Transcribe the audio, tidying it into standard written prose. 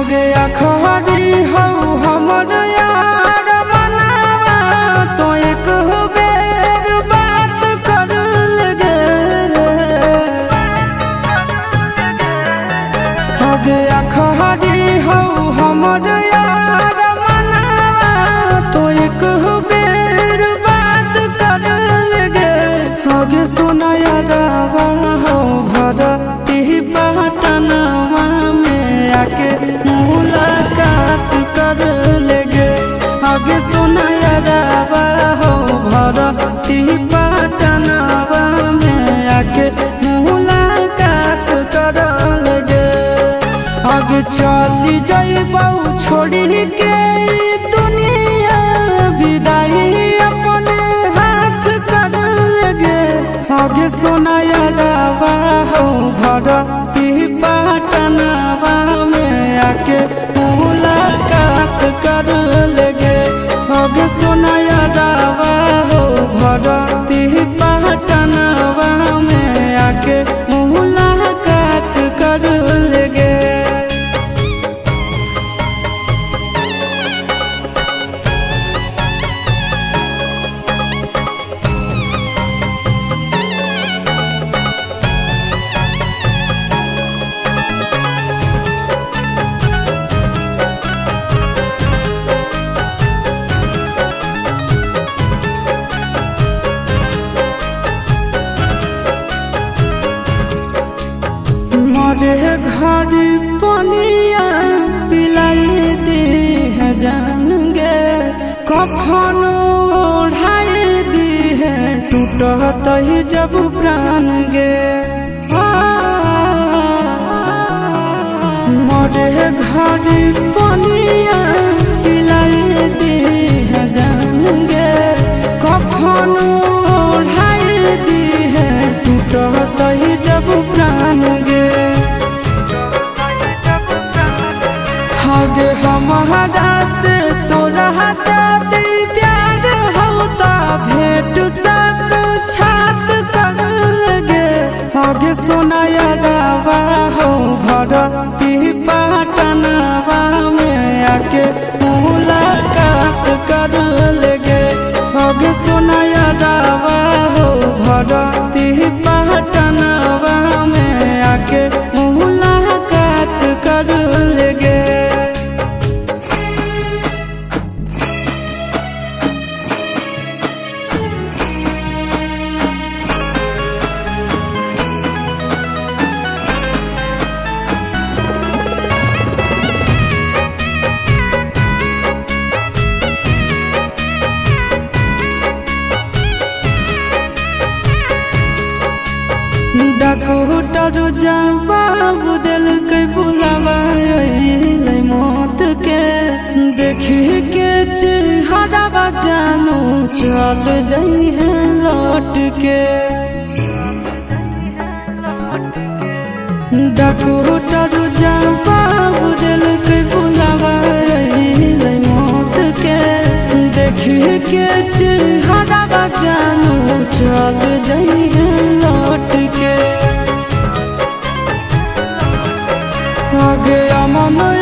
गया खरी हो हमर यार मनावा तो एक बेर बात कर लगे हो गया खरी हो हमर यार मनावा तो एक बेर बात कर लगे हो गे सोना यारवा हो भरती पटनवा में आके मुलाकात कर लेगे आगे सोना यारवा हो भरती पटनवा में आके मुलाकात कर लेगे आगे चली जाइबौ छोड़ी के दुनिया विदाई अपने हाथ कर लेगे आगे सोना यारवा हो भरती पटनवा में आके मुलाकात कर लेगे आगे सोना यारवा हो भरती पटनवा में आके मुलाकात कर लेगे। मरे घर पनिया पिलाई दी है जान गे कफन ओढ़ाई दी है टूटत ही जब प्राण गे मरे घर पनिया पिलाई दी है जान गे कफन ओढ़ाई दी है टूटत ही जब प्राण गे आगे हमारा से तोरा जाती प्यार होता भेंट साक्षात कर लगे आगे सोना यारवा हो भरती पटनवा में आके मुलाकात कर लेगे आगे सोना यारवा हो भरती पटनवा में आके मुलाकात कर लेगे। डॉक्टर जवाब दिल के बुलावा मौत के देखी के चेहरा जानू चल जाई है लौट के डॉक्टर जवाब दिल के बुलावा मौत के देखी के चेहरा जानू चल जाई है लौट के आगे अमन